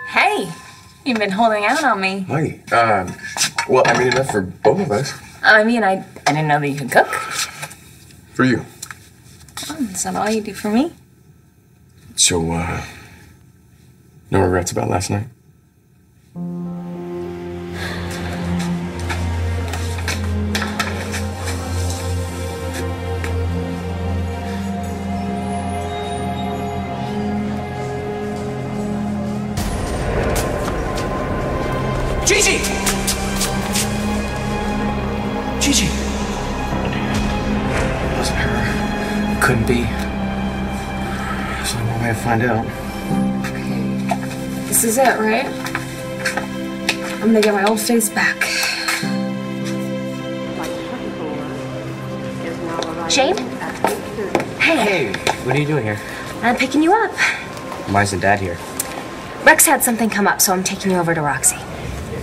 Hey, you've been holding out on me. Hi. Well, I mean, enough for both of us. I mean, I didn't know that you could cook. For you. Oh, is that all you do for me? So, no regrets about last night? Gigi! Gigi! It wasn't her. Couldn't be. There's only one way to find out. This is it, right? I'm gonna get my old face back. Shane? Hey, what are you doing here? I'm picking you up. Why isn't Dad here? Rex had something come up, so I'm taking you over to Roxy.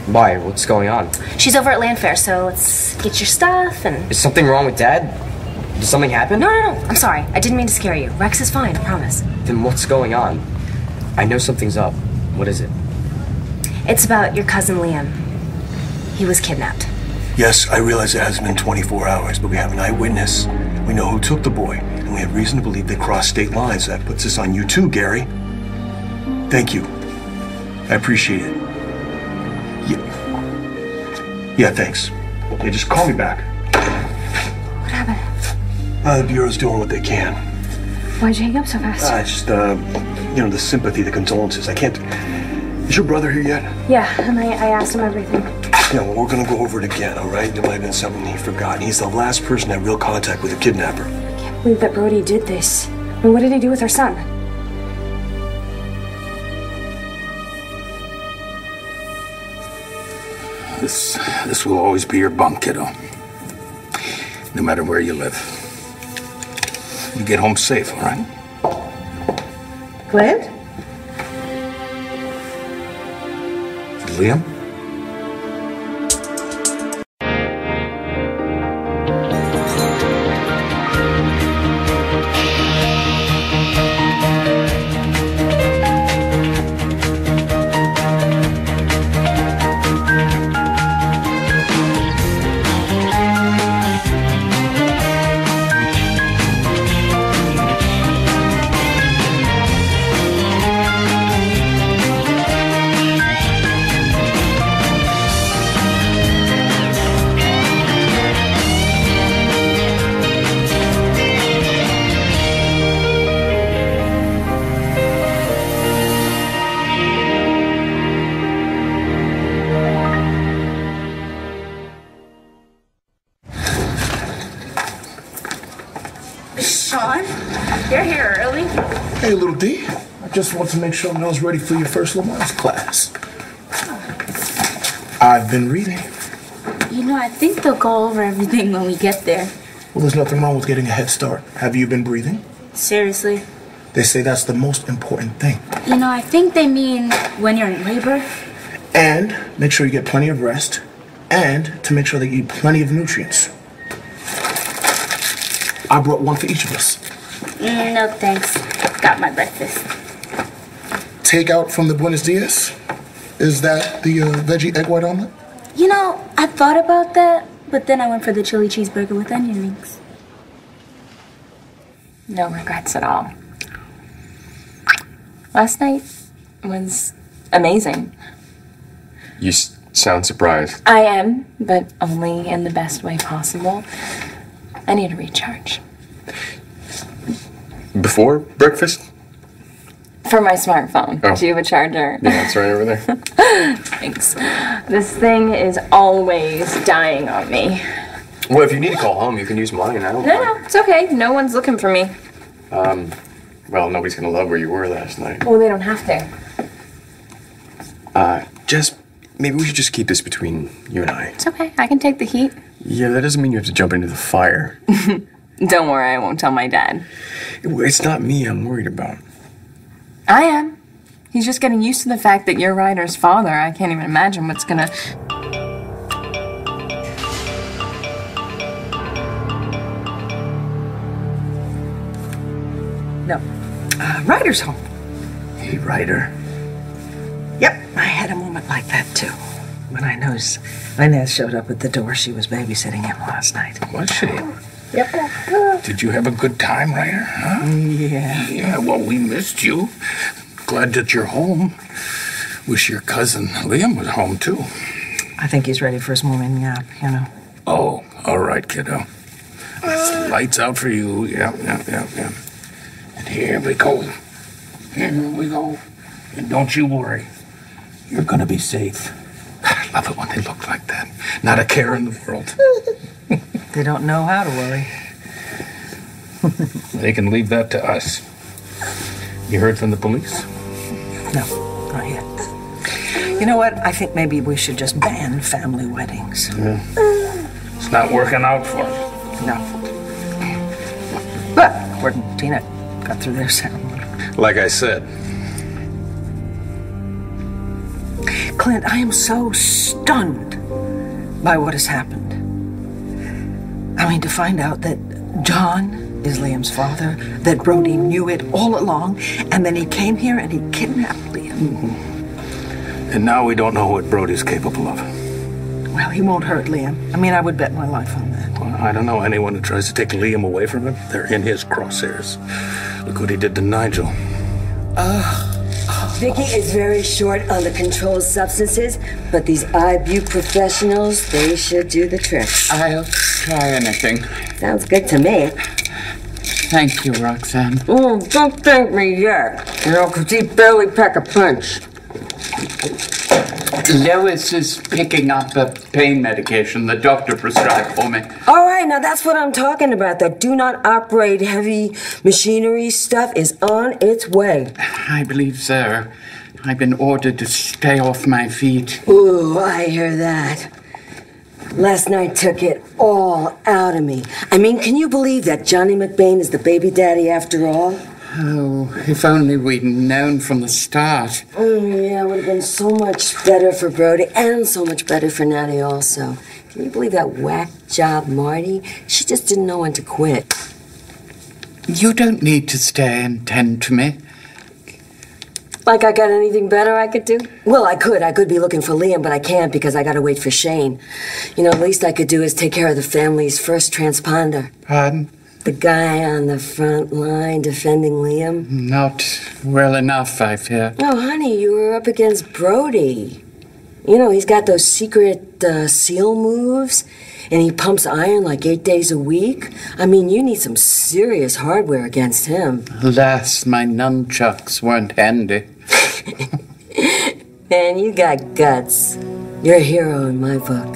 Why? What's going on? She's over at Landfair, so let's get your stuff and... Is something wrong with Dad? Did something happen? No. I'm sorry. I didn't mean to scare you. Rex is fine, I promise. Then what's going on? I know something's up. What is it? It's about your cousin Liam. He was kidnapped. Yes, I realize it hasn't been 24 hours, but we have an eyewitness. We know who took the boy, and we have reason to believe they crossed state lines. That puts us on you too, Gary. Thank you. I appreciate it. Yeah, thanks. Yeah, just call me back. What happened? The Bureau's doing what they can. Why'd you hang up so fast? It's just, the sympathy, the condolences. I can't... Is your brother here yet? Yeah, and I asked him everything. Yeah, well, we're gonna go over it again, all right? There might have been something he'd forgotten. He's the last person to have real contact with a kidnapper. I can't believe that Brody did this. I mean, what did he do with our son? This will always be your bunk, kiddo. No matter where you live. You get home safe, all right? Glad? Liam? Sean, you're here early. Hey, little D. I just want to make sure Mel's ready for your first Lamar's class. I've been reading. You know, I think they'll go over everything when we get there. Well, there's nothing wrong with getting a head start. Have you been breathing? Seriously? They say that's the most important thing. You know, I think they mean when you're in labor. And make sure you get plenty of rest. And to make sure that you eat plenty of nutrients. I brought one for each of us. No, thanks. Got my breakfast. Takeout from the Buenos Dias? Is that the veggie egg white omelet? You know, I thought about that, but then I went for the chili cheeseburger with onion rings. No regrets at all. Last night was amazing. You sound surprised. I am, but only in the best way possible. I need a recharge. Before breakfast? For my smartphone. Oh. Do you have a charger? Yeah, it's right over there. Thanks. This thing is always dying on me. Well, if you need to call home, you can use mine. I don't No, mind. it's okay. No one's looking for me. Well, nobody's gonna love where you were last night. Well, they don't have to. Jess, maybe we should just keep this between you and I. It's okay. I can take the heat. Yeah, that doesn't mean you have to jump into the fire. Don't worry, I won't tell my dad. It's not me I'm worried about. I am. He's just getting used to the fact that you're Ryder's father. I can't even imagine what's gonna... No. Ryder's home. Hey, Ryder. Yep, I had a moment like that too. When Inez showed up at the door, she was babysitting him last night. Was she? Yep. Did you have a good time, Ryder? Huh? Yeah. Yeah, well, we missed you. Glad that you're home. Wish your cousin Liam was home, too. I think he's ready for his morning nap, you know. Oh, all right, kiddo. It's lights out for you. Yeah. And here we go. Here we go. And don't you worry. You're gonna be safe. I love it when they look like that. Not a care in the world. They don't know how to worry. They can leave that to us. You heard from the police? No, not yet. You know what? I think maybe we should just ban family weddings. Yeah. It's not working out for me. No. But Gordon and Tina got through their ceremony. Like I said. Clint, I am so stunned by what has happened. I mean, to find out that John is Liam's father, that Brody knew it all along, and then he came here and he kidnapped Liam. Mm-hmm. And now we don't know what Brody's capable of. Well, he won't hurt Liam. I mean, I would bet my life on that. Well, I don't know anyone who tries to take Liam away from him. They're in his crosshairs. Look what he did to Nigel. Vicky is very short on the controlled substances, but these IBU professionals, they should do the trick. I'll try anything. Sounds good to me. Thank you, Roxanne. Oh, don't thank me yet. You know, 'cause he barely pack a punch. Lois is picking up the pain medication the doctor prescribed for me. All right, now that's what I'm talking about. That do not operate heavy machinery stuff is on its way. I believe so. I've been ordered to stay off my feet. Ooh, I hear that. Last night took it all out of me. I mean, can you believe that Johnny McBain is the baby daddy after all? Oh, if only we'd known from the start. Yeah, it would have been so much better for Brody and so much better for Natty also. Can you believe that whack job Marty? She just didn't know when to quit. You don't need to stay and tend to me. Like I got anything better I could do? Well, I could. I could be looking for Liam, but I can't because I gotta wait for Shane. You know, the least I could do is take care of the family's first transponder. Pardon? The guy on the front line defending Liam. Not well enough, I fear. Oh, honey, you were up against Brody. You know, he's got those secret SEAL moves, and he pumps iron like 8 days a week. I mean, you need some serious hardware against him. Alas, my nunchucks weren't handy. Man, you got guts. You're a hero in my book.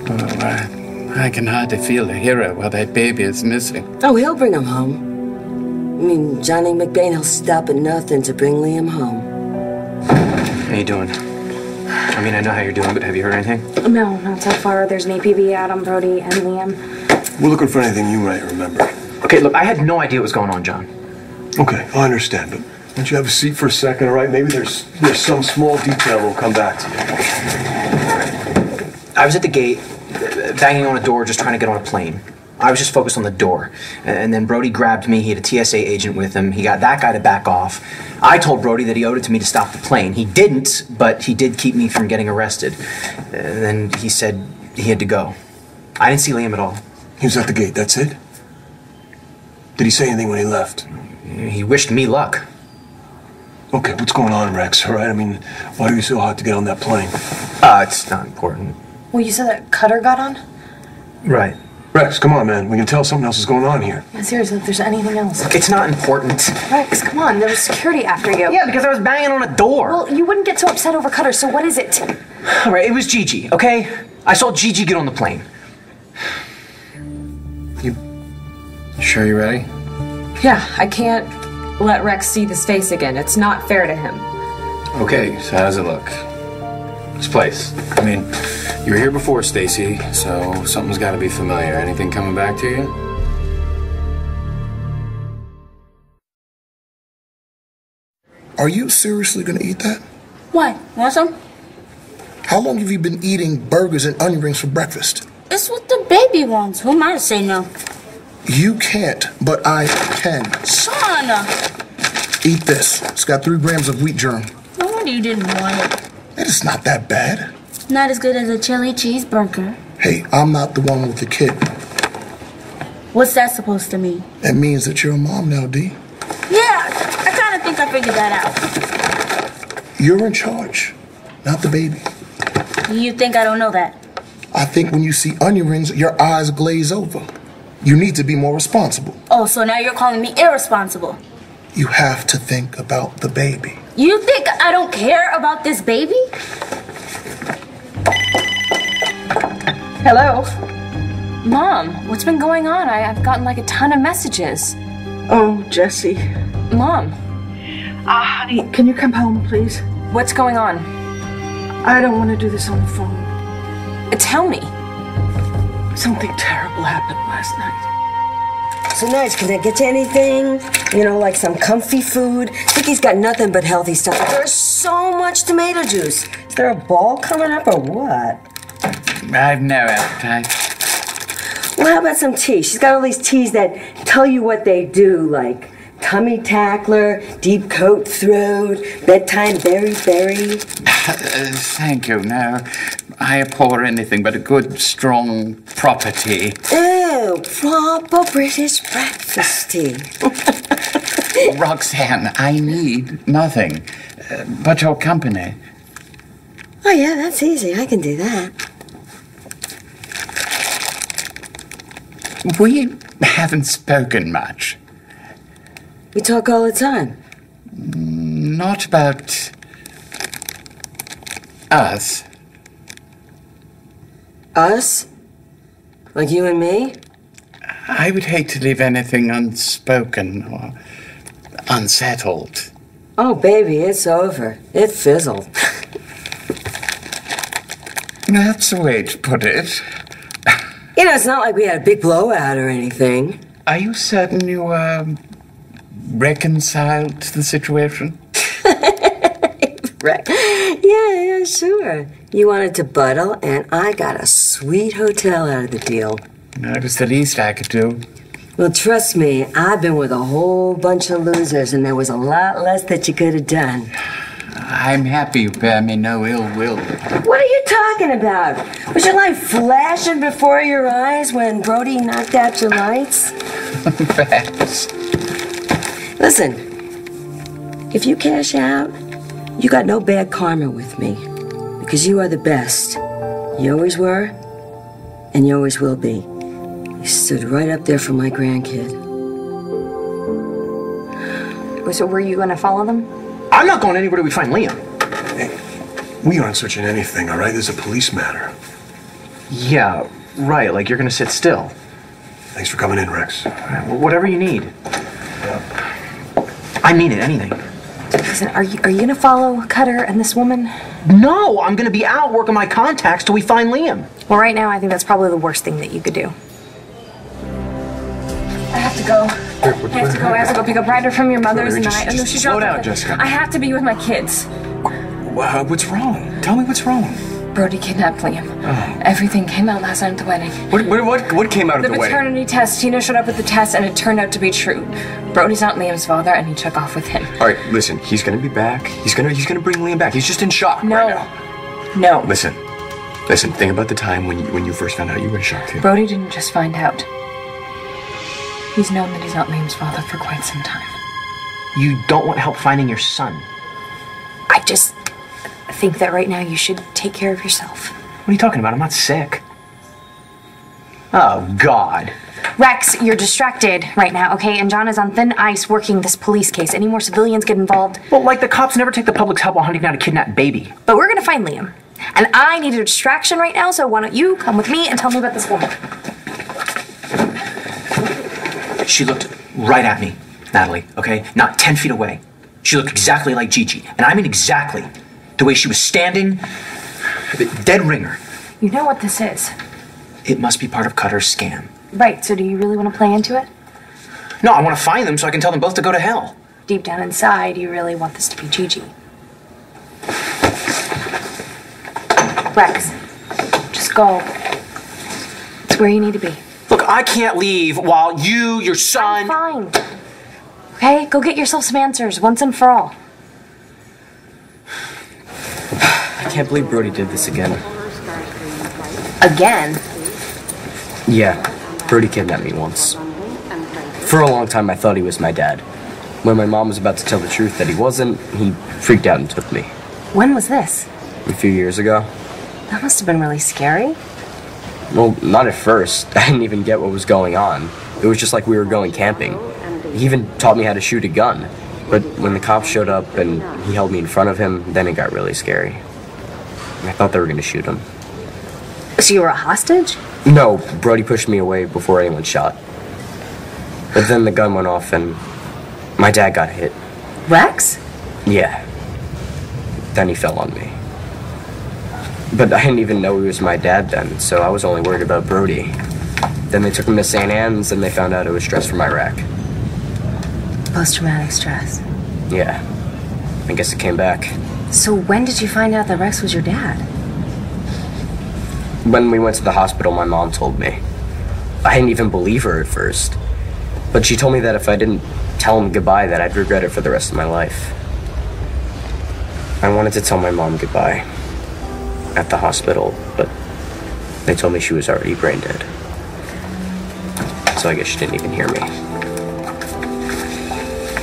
Oh, I can hardly feel a hero while that baby is missing. Oh, he'll bring him home. I mean, Johnny McBain, he'll stop at nothing to bring Liam home. How you doing? I mean, I know how you're doing, but have you heard anything? No, not so far. There's an APB out on Brody and Liam. We're looking for anything you might remember. Okay, look, I had no idea what was going on, John. Okay, I understand, but why don't you have a seat for a second, all right? Maybe there's some small detail we'll come back to you. I was at the gate, banging on a door, just trying to get on a plane. I was just focused on the door. And then Brody grabbed me. He had a TSA agent with him. He got that guy to back off. I told Brody that he owed it to me to stop the plane. He didn't, but he did keep me from getting arrested. And then he said he had to go. I didn't see Liam at all. He was at the gate, that's it? Did he say anything when he left? He wished me luck. Okay, what's going on, Rex, all right? I mean, why are you so hot to get on that plane? It's not important. Well, you said that Cutter got on? Right. Rex, come on, man. We can tell something else is going on here. Yeah, seriously, if there's anything else. It's not important. Rex, come on. There was security after you. Yeah, because I was banging on a door. Well, you wouldn't get so upset over Cutter, so what is it? All right, it was Gigi, okay? I saw Gigi get on the plane. You sure you're ready? Yeah, I can't let Rex see this face again. It's not fair to him. Okay, so how does it look? This place. I mean, you were here before, Stacy, so something's got to be familiar. Anything coming back to you? Are you seriously gonna eat that? Why? Want some? How long have you been eating burgers and onion rings for breakfast? It's what the baby wants. Who am I to say no? You can't, but I can. Son! Eat this. It's got 3 grams of wheat germ. No wonder you didn't want it. It's not that bad. Not as good as a chili cheeseburger. Hey, I'm not the one with the kid. What's that supposed to mean? That means that you're a mom now, D. Yeah, I kind of think I figured that out. You're in charge, not the baby. You think I don't know that? I think when you see onion rings, your eyes glaze over. You need to be more responsible. Oh, so now you're calling me irresponsible. You have to think about the baby. You think I don't care about this baby? Hello? Mom, what's been going on? I've gotten like a ton of messages. Oh, Jessie. Mom. Honey, can you come home, please? What's going on? I don't want to do this on the phone. Tell me. Something terrible happened last night. So nice, can I get you anything? You know, like some comfy food? Vicky's got nothing but healthy stuff. There's so much tomato juice. Is there a ball coming up or what? I've no appetite. Well, how about some tea? She's got all these teas that tell you what they do, like tummy tackler, deep coat throat, bedtime berry. Thank you. No, I abhor anything but a good, strong, proper tea. Oh, proper British breakfast tea. Roxanne, I need nothing but your company. Oh, yeah, that's easy. I can do that. We haven't spoken much. We talk all the time. Not about us. Us? Like you and me? I would hate to leave anything unspoken or unsettled. Oh, baby, it's over. It fizzled. That's the way to put it. You know, it's not like we had a big blowout or anything. Are you certain you reconciled to the situation? Right. Yeah, sure. You wanted to buddle, and I got a sweet hotel out of the deal. That was the least I could do. Well, trust me, I've been with a whole bunch of losers, and there was a lot less that you could have done. I'm happy you bear me no ill will. What are you talking about? Was your life flashing before your eyes when Brody knocked out your lights? Perhaps. Listen, if you cash out, you got no bad karma with me. Because you are the best. You always were, and you always will be. You stood right up there for my grandkid. So were you going to follow them? I'm not going anywhere till we find Liam. Hey, we aren't searching anything, all right? This is a police matter. Yeah, right. Like you're gonna sit still. Thanks for coming in, Rex. Well, whatever you need. I mean it. Anything. Listen, are you gonna follow Cutter and this woman? No, I'm gonna be out working my contacts till we find Liam. Well, right now I think that's probably the worst thing that you could do. I have to go. I have to go pick up Ryder from your mother's, and I know she's slow down, Jessica. I have to be with my kids. What's wrong? Tell me what's wrong. Brody kidnapped Liam. Oh. Everything came out last night at the wedding. What came out at the wedding? The paternity test. Tina showed up at the test, and it turned out to be true. Brody's not Liam's father, and he took off with him. All right, listen. He's gonna be back. He's gonna bring Liam back. He's just in shock right now. No. Listen. Think about the time when you first found out. You were in shock too. Brody didn't just find out. He's known that he's not Liam's father for quite some time. You don't want help finding your son. I just think that right now you should take care of yourself. What are you talking about? I'm not sick. Oh, God. Rex, you're distracted right now, okay? And John is on thin ice working this police case. Any more civilians get involved? Well, like the cops never take the public's help while hunting down a kidnapped baby. But we're gonna find Liam. And I need a distraction right now, so why don't you come with me and tell me about this woman? She looked right at me, Natalie, okay? Not 10 feet away. She looked exactly like Gigi. And I mean exactly. The way she was standing, the dead ringer. You know what this is. It must be part of Cutter's scam. Right, so do you really want to play into it? No, I want to find them so I can tell them both to go to hell. Deep down inside, you really want this to be Gigi. Rex, just go. It's where you need to be. Look, I can't leave while you, your son... I'm fine. Okay? Go get yourself some answers, once and for all. I can't believe Brody did this again. Again? Yeah, Brody kidnapped me once. For a long time, I thought he was my dad. When my mom was about to tell the truth that he wasn't, he freaked out and took me. When was this? A few years ago. That must have been really scary. Well, not at first. I didn't even get what was going on. It was just like we were going camping. He even taught me how to shoot a gun. But when the cops showed up and he held me in front of him, then it got really scary. I thought they were going to shoot him. So you were a hostage? No, Brody pushed me away before anyone shot. But then the gun went off and my dad got hit. Rex? Yeah. Then he fell on me. But I didn't even know he was my dad then, so I was only worried about Brody. Then they took him to St. Anne's and they found out it was stress from Iraq. Post-traumatic stress. Yeah. I guess it came back. So when did you find out that Rex was your dad? When we went to the hospital, my mom told me. I didn't even believe her at first. But she told me that if I didn't tell him goodbye, that I'd regret it for the rest of my life. I wanted to tell my mom goodbye at the hospital, but they told me she was already brain dead. So I guess she didn't even hear me.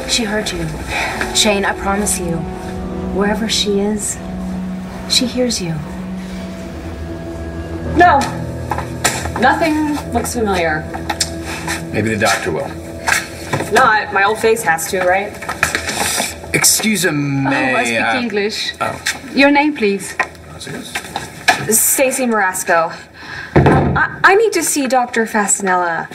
She heard you. Shane, I promise you, wherever she is, she hears you. No. Nothing looks familiar. Maybe the doctor will. If not, my old face has to, right? Excuse me. I speak English. Your name, please. Stacy Marasco. I need to see Dr. Fastanella.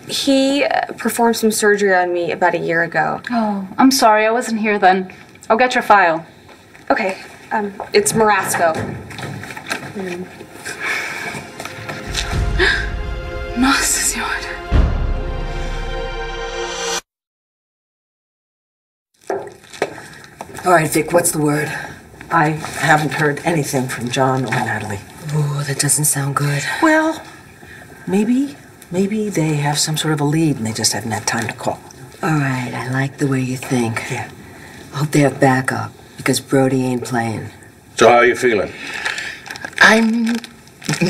He performed some surgery on me about a year ago. Oh, I'm sorry, I wasn't here then. I'll get your file. Okay, it's Marasco. Nossa Senhora. All right, Vic, what's the word? I haven't heard anything from John or Natalie. Ooh, that doesn't sound good. Well, maybe they have some sort of a lead and they just haven't had time to call. All right, I like the way you think. Yeah. I hope they have backup, because Brody ain't playing. So how are you feeling? I'm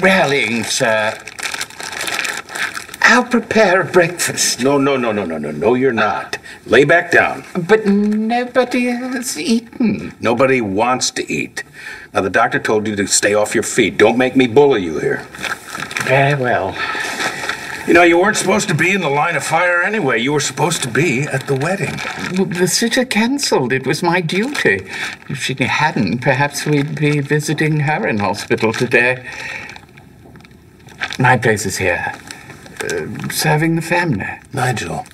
rallying, sir. I'll prepare breakfast. No, you're not. Lay back down. But nobody has eaten. Nobody wants to eat. Now, the doctor told you to stay off your feet. Don't make me bully you here. Very well. You know, you weren't supposed to be in the line of fire anyway. You were supposed to be at the wedding. Well, the sitter cancelled. It was my duty. If she hadn't, perhaps we'd be visiting her in hospital today. My place is here. Serving the family. Nigel,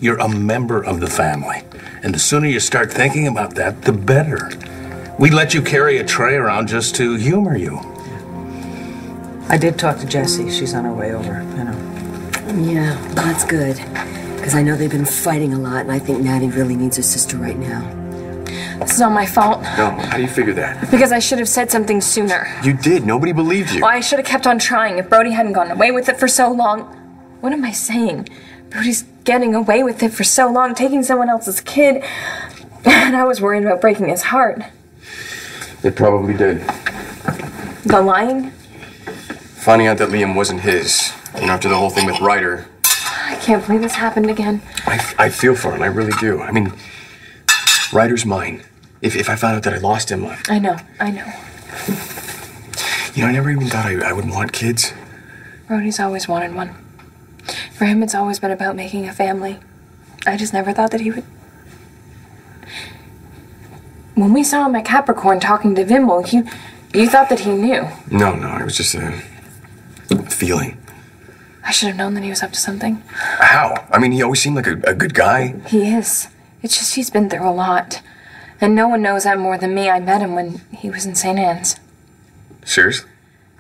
you're a member of the family. And the sooner you start thinking about that, the better. We let you carry a tray around just to humor you. I did talk to Jessie. She's on her way over, you know. Yeah, that's good. Because I know they've been fighting a lot, and I think Natty really needs her sister right now. This is all my fault. No, how do you figure that? Because I should have said something sooner. You did. Nobody believed you. Well, I should have kept on trying. If Brody hadn't gone away with it for so long... What am I saying? Brody's getting away with it for so long, taking someone else's kid. And I was worried about breaking his heart. It probably did. The lying? Finding out that Liam wasn't his. You know, after the whole thing with Ryder. I can't believe this happened again. I feel for him. I really do. I mean, Ryder's mine. If I found out that I lost him... I know. You know, I never even thought I would want kids. Brody's always wanted one. For him, it's always been about making a family. I just never thought that he would... When we saw him at Capricorn talking to Vimmel, you thought that he knew. No, it was just a feeling. I should have known that he was up to something. How? I mean, he always seemed like a good guy. He is. It's just he's been through a lot. And no one knows that more than me. I met him when he was in St. Anne's. Seriously?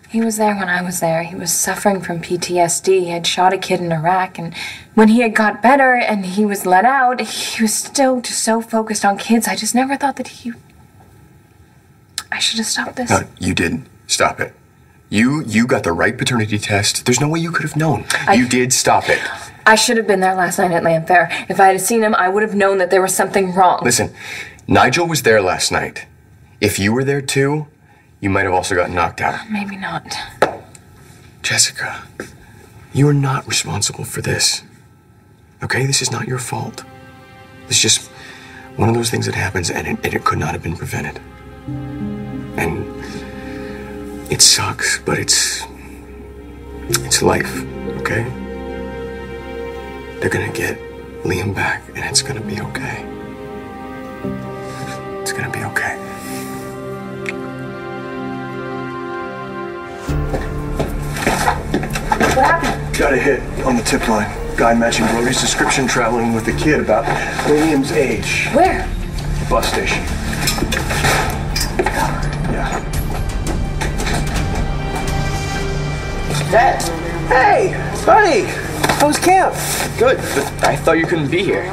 He was there when I was there. He was suffering from PTSD. He had shot a kid in Iraq, and when he had got better and he was let out, he was still just so focused on kids. I just never thought that I should have stopped this. No, you didn't. Stop it. You got the right paternity test. There's no way you could have known. You did stop it. I should have been there last night at Lamb Fair. If I had seen him, I would have known that there was something wrong. Listen, Nigel was there last night. If you were there too, you might have also gotten knocked out. Maybe not. Jessica, you are not responsible for this. Okay? This is not your fault. It's just one of those things that happens, and it could not have been prevented. And it sucks, but it's life, okay? They're gonna get Liam back, and it's gonna be okay. It's gonna be okay. What happened? Got a hit on the tip line. Guy matching Brody's description traveling with a kid about Liam's age. Where? The bus station. Yeah. Dad! Hey! Buddy! How was camp? Good, but I thought you couldn't be here.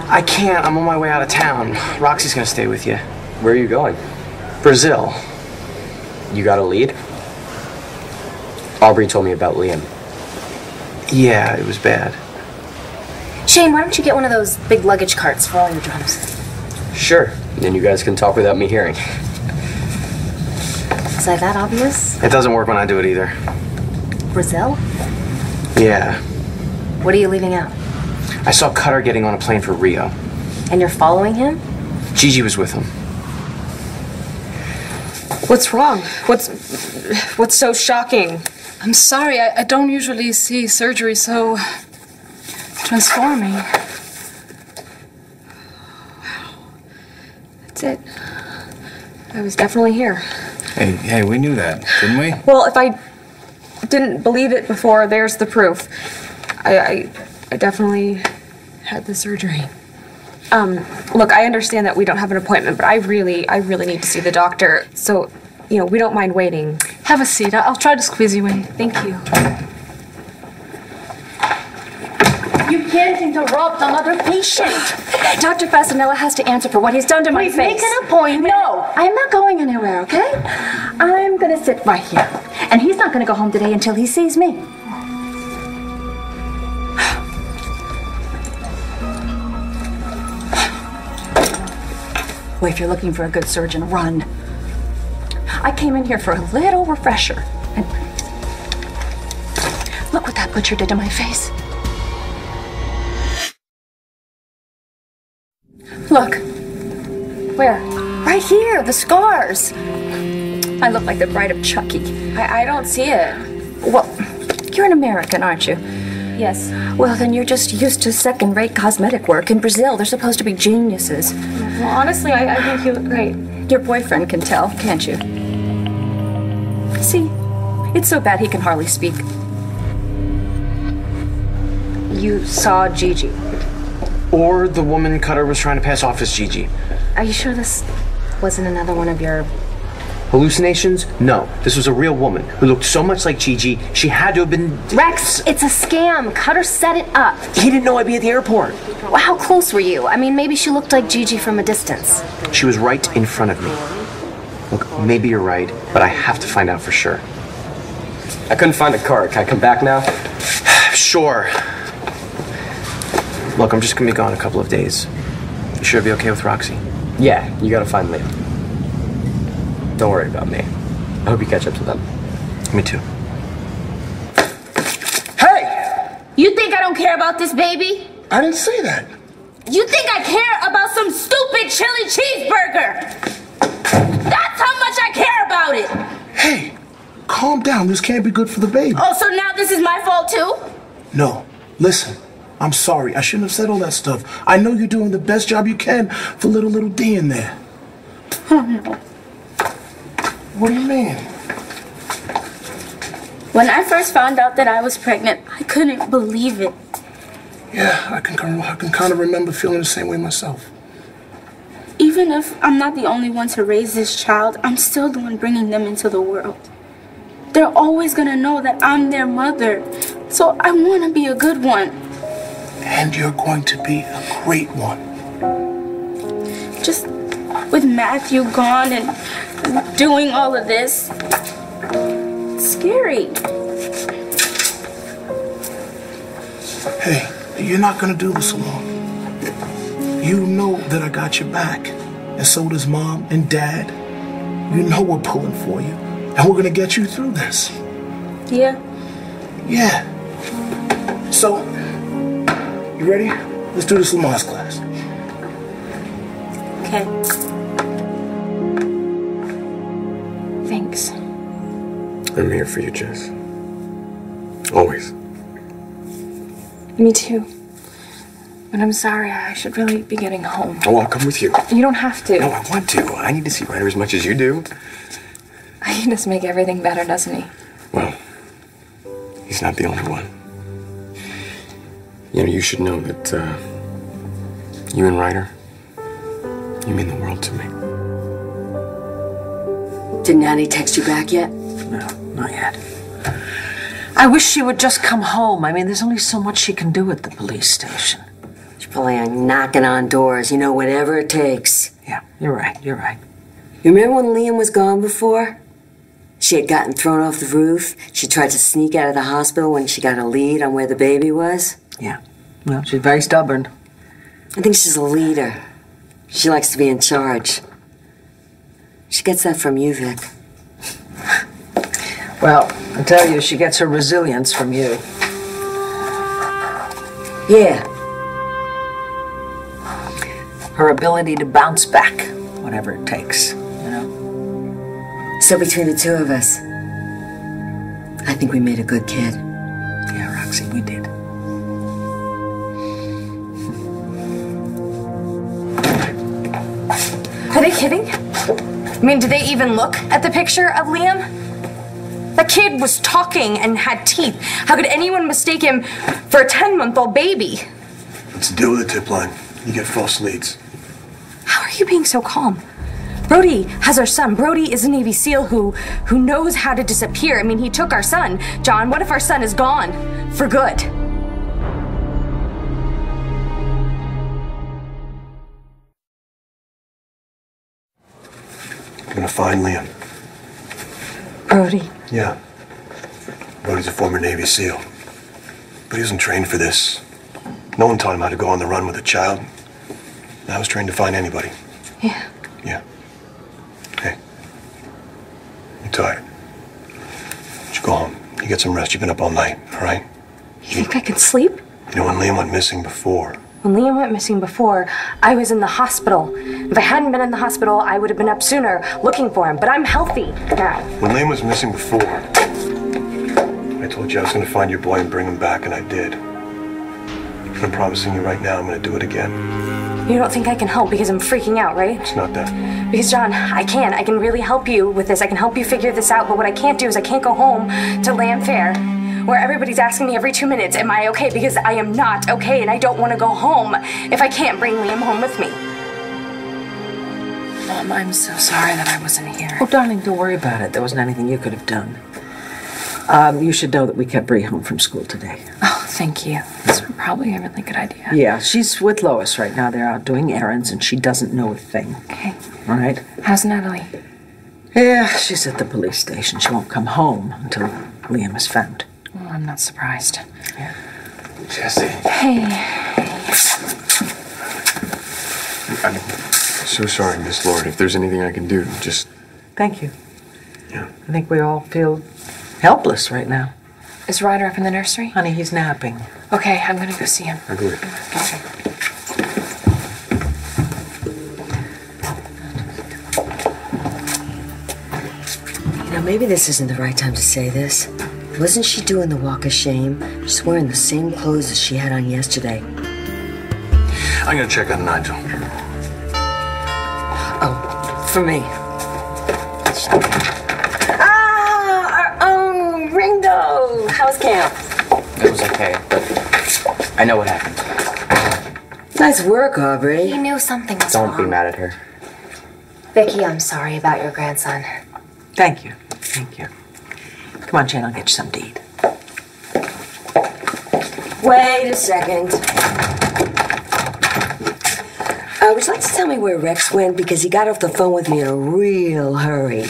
I can't. I'm on my way out of town. Roxy's gonna stay with you. Where are you going? Brazil. You got a lead? Aubrey told me about Liam. Yeah, it was bad. Shane, why don't you get one of those big luggage carts for all your drums? Sure. Then you guys can talk without me hearing. Is that obvious? It doesn't work when I do it either. Brazil? Yeah. What are you leaving out? I saw Cutter getting on a plane for Rio. And you're following him? Gigi was with him. What's wrong? What's so shocking? I'm sorry, I don't usually see surgery so transforming. That's it. I was definitely here. Hey, we knew that, didn't we? Well, if I didn't believe it before, there's the proof. I definitely had the surgery. Look, I understand that we don't have an appointment, but I really need to see the doctor. So, we don't mind waiting. Have a seat. I'll try to squeeze you in. Thank you. You can't interrupt another patient. Dr. Fasanella has to answer for what he's done to my Please face. make an appointment. No, I'm not going anywhere, okay? I'm gonna sit right here. And he's not gonna go home today until he sees me. Well, if you're looking for a good surgeon, run. I came in here for a little refresher. And look what that butcher did to my face. Look. Where? Right here, the scars. I look like the bride of Chucky. I don't see it. Well, you're an American, aren't you? Yes. Well, then you're just used to second-rate cosmetic work. In Brazil, they're supposed to be geniuses. Well, honestly, I think you look great. Your boyfriend can tell, can't you? See, it's so bad he can hardly speak. You saw Gigi. Or the woman Cutter was trying to pass off as Gigi. Are you sure this wasn't another one of your... Hallucinations? No. This was a real woman who looked so much like Gigi, she had to have been... Rex, it's a scam. Cutter set it up. He didn't know I'd be at the airport. Well, how close were you? I mean, maybe she looked like Gigi from a distance. She was right in front of me. Look, maybe you're right, but I have to find out for sure. I couldn't find a car. Can I come back now? Sure. Look, I'm just gonna be gone a couple of days. You sure it'll be okay with Roxy? Yeah, you gotta find Liam. Don't worry about me. I hope you catch up to them. Me too. Hey! You think I don't care about this baby? I didn't say that. You think I care about some stupid chili cheeseburger? That's how much I care about it! Hey, calm down. This can't be good for the baby. Oh, so now this is my fault too? No, listen. I'm sorry. I shouldn't have said all that stuff. I know you're doing the best job you can for little D in there. What do you mean? When I first found out that I was pregnant, I couldn't believe it. Yeah, I can kind of remember feeling the same way myself. Even if I'm not the only one to raise this child, I'm still the one bringing them into the world. They're always gonna know that I'm their mother, so I want to be a good one. And you're going to be a great one. Just with Matthew gone and doing all of this, it's scary. Hey, You're not gonna do this alone. You know that I got your back, and so does Mom and Dad. You know we're pulling for you, and we're gonna get you through this. Yeah? Yeah. So, you ready? Let's do this Lamaze class. Okay. Thanks. I'm here for you, Jess. Always. Me too. But I'm sorry, I should really be getting home. Oh, I'll come with you. You don't have to. No, I want to. I need to see Ryder as much as you do. He just make everything better, doesn't he? Well, he's not the only one. You know, you should know that, you and Ryder, you mean the world to me. Did Nanny text you back yet? No, not yet. I wish she would just come home. I mean, there's only so much she can do at the police station. She's probably knocking on doors, you know, whatever it takes. Yeah, you're right, you're right. You remember when Liam was gone before? She had gotten thrown off the roof. She tried to sneak out of the hospital when she got a lead on where the baby was. Yeah, well, she's very stubborn. I think she's a leader. She likes to be in charge. She gets that from you, Vic. Well, I tell you, she gets her resilience from you. Yeah. Her ability to bounce back, whatever it takes, you know? So between the two of us, I think we made a good kid. Yeah, Roxy, we did. Are they kidding? I mean, did they even look at the picture of Liam? The kid was talking and had teeth. How could anyone mistake him for a 10-month-old baby? Let's deal with the tip line. You get false leads. How are you being so calm? Brody has our son. Brody is a Navy SEAL who knows how to disappear. I mean, he took our son. John, what if our son is gone for good? I'm gonna find Liam. Brody. Yeah. Brody's a former Navy SEAL. But he wasn't trained for this. No one taught him how to go on the run with a child. And I was trained to find anybody. Yeah. Yeah. Hey. You're tired. Why don't you go home? You get some rest. You've been up all night, all right? You think I can sleep? You know, when Liam went missing before, When Liam went missing before, I was in the hospital. If I hadn't been in the hospital, I would have been up sooner looking for him. But I'm healthy now. when Liam was missing before, I told you I was going to find your boy and bring him back, and I did. And I'm promising you right now I'm going to do it again. You don't think I can help because I'm freaking out, right? It's not that. Because, John, I can. I can really help you with this. I can help you figure this out. But what I can't do is I can't go home to Land Fair where everybody's asking me every 2 minutes, am I okay? Because I am not okay, and I don't want to go home if I can't bring Liam home with me. Mom, I'm so sorry that I wasn't here. Oh, darling, don't worry about it. There wasn't anything you could have done. You should know that we kept Bree home from school today. Oh, thank you. That's probably a really good idea. Yeah, she's with Lois right now. They're out doing errands, and she doesn't know a thing. Okay. All right? How's Natalie? Yeah, she's at the police station. She won't come home until Liam is found. Well, I'm not surprised. Yeah. Jesse. Hey. I'm so sorry, Miss Lord. If there's anything I can do, just... Thank you. Yeah. I think we all feel helpless right now. Is Ryder up in the nursery? Honey, he's napping. Okay, I'm gonna go see him. I agree. You know, maybe this isn't the right time to say this. Wasn't she doing the walk of shame? She's wearing the same clothes as she had on yesterday. I'm gonna check on Nigel. Oh, for me. Ah, our own Ringo! How's camp? It was okay, but I know what happened. Nice work, Aubrey. You knew something was Don't wrong. be mad at her. Vicky, I'm sorry about your grandson. Thank you. Thank you. Come on, Jane, I'll get you something to eat. Wait a second. Would you like to tell me where Rex went? Because he got off the phone with me in a real hurry.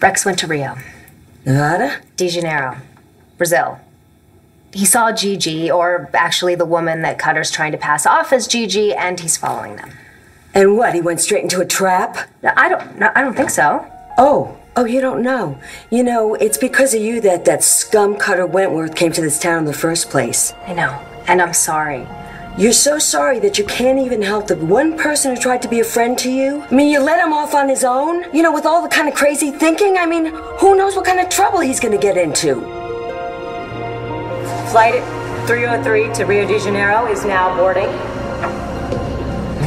Rex went to Rio. Nevada? De Janeiro. Brazil. He saw Gigi, or actually the woman that Cutter's trying to pass off as Gigi, and he's following them. And what, he went straight into a trap? No, I don't think so. Oh, you don't know. You know, it's because of you that scum Cutter Wentworth came to this town in the first place. I know, and I'm sorry. You're so sorry that you can't even help the one person who tried to be a friend to you? I mean, you let him off on his own? You know, with all the kind of crazy thinking? I mean, who knows what kind of trouble he's gonna get into? Flight 303 to Rio de Janeiro is now boarding.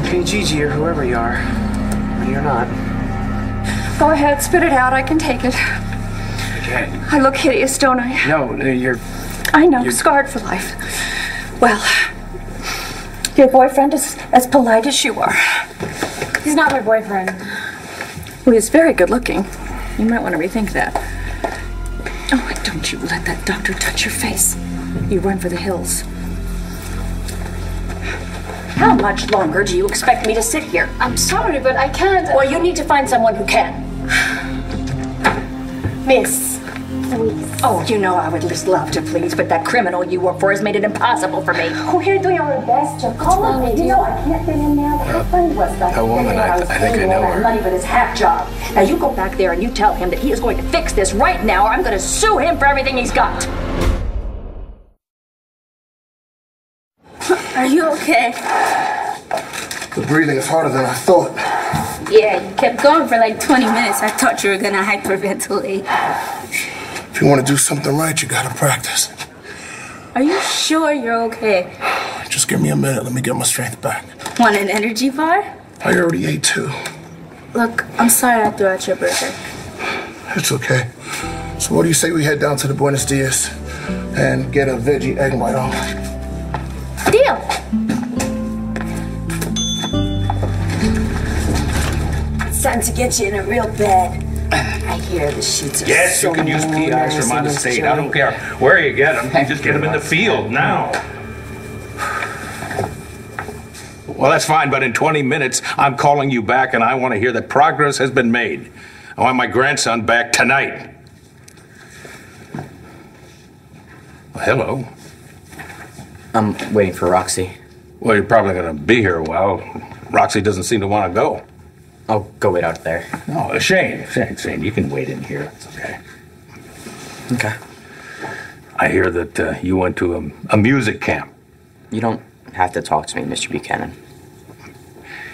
Okay, Gigi, or whoever you are. Ready or not. Go ahead, spit it out. I can take it. Okay. I look hideous, don't I? No, you're... I know, scarred for life. Well, your boyfriend is as polite as you are. He's not my boyfriend. Well, he's very good looking. You might want to rethink that. Oh, don't you let that doctor touch your face. You run for the hills. How much longer do you expect me to sit here? I'm sorry, but I can't. Well, you need to find someone who can. Miss, please. Oh, you know I would just love to please, but that criminal you work for has made it impossible for me. We're doing our best to call him. You know I can't fit in now. How funny was that? That woman, I think I know her. Money for this hack job. Now you go back there and you tell him that he is going to fix this right now, or I'm going to sue him for everything he's got. Are you okay? The breathing is harder than I thought. Yeah, you kept going for like 20 minutes. I thought you were gonna hyperventilate. If you want to do something right, you gotta practice. Are you sure you're okay? Just give me a minute. Let me get my strength back. Want an energy bar? I already ate 2. Look, I'm sorry I threw out your burger. It's okay. So what do you say we head down to the Buenos Dias and get a veggie egg white omelet? Deal. It's time to get you in a real bed. I hear the sheets are Yes, so you can use PIs from out of nice state. and I don't care where you get them. Just get them in the field now. Well, that's fine, but in 20 minutes, I'm calling you back, and I want to hear that progress has been made. I want my grandson back tonight. Well, hello. I'm waiting for Roxy. Well, you're probably going to be here a while. Roxy doesn't seem to want to go. I'll go wait out there. No, Shane, you can wait in here. It's okay. Okay. I hear that you went to a music camp. You don't have to talk to me, Mr. Buchanan.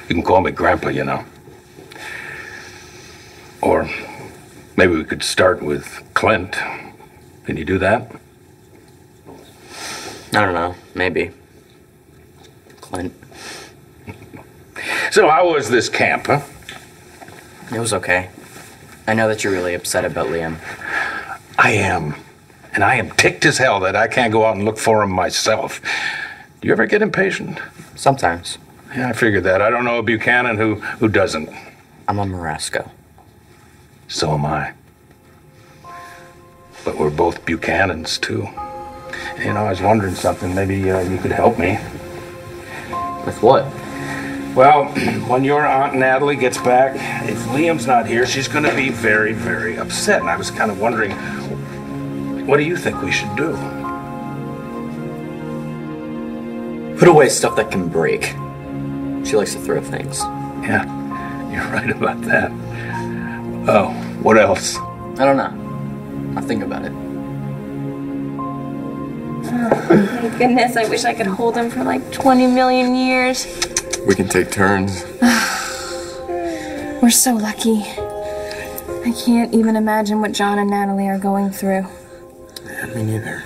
You can call me Grandpa, you know. Or maybe we could start with Clint. Can you do that? I don't know. Maybe. Clint. So how was this camp, huh? It was okay. I know that you're really upset about Liam. I am. And I am ticked as hell that I can't go out and look for him myself. Do you ever get impatient? Sometimes. Yeah, I figured that. I don't know a Buchanan who doesn't. I'm a Marasco. So am I. But we're both Buchanans, too. You know, I was wondering something. Maybe you could help me. With what? Well, when your Aunt Natalie gets back, if Liam's not here, she's going to be very, very upset. And I was kind of wondering, what do you think we should do? Put away stuff that can break. She likes to throw things. Yeah, you're right about that. Oh, what else? I don't know. I'll think about it. Oh, my goodness, I wish I could hold him for like 20 million years. We can take turns. We're so lucky. I can't even imagine what John and Natalie are going through. Yeah, me neither.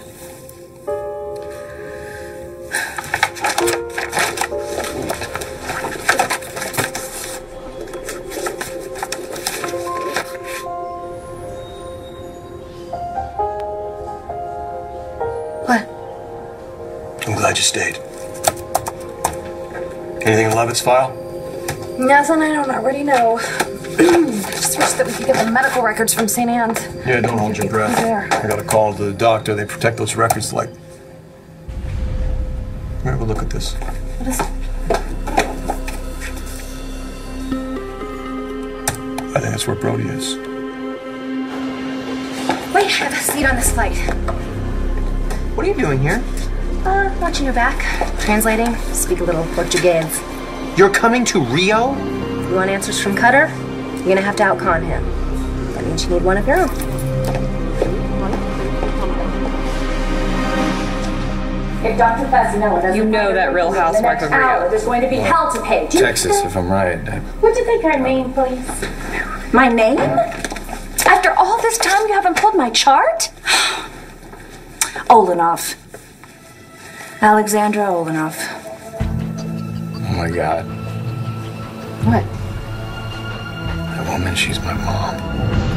What? I'm glad you stayed. Anything in Levitt's file? Nothing I don't already know. Just wish that we could get the medical records from St. Anne's. Yeah, don't hold your breath. There. I got a call to the doctor. They protect those records like... Here, have a look at this. What is it? I think that's where Brody is. Wait, I have a seat on this flight. What are you doing here? Watching your back. Translating. Speak a little Portuguese. You're coming to Rio? You want answers from Cutter? You're gonna have to outcon him. That means you need one of your own. If Dr. Fasanella doesn't You know that Real Housewife of Rio. There's going to be hell to pay. Texas, if I'm right. Would you take her name, please? My name? After all this time, you haven't pulled my chart? Olenov. Alexandra Olenov. Oh my God. What? That woman, she's my mom.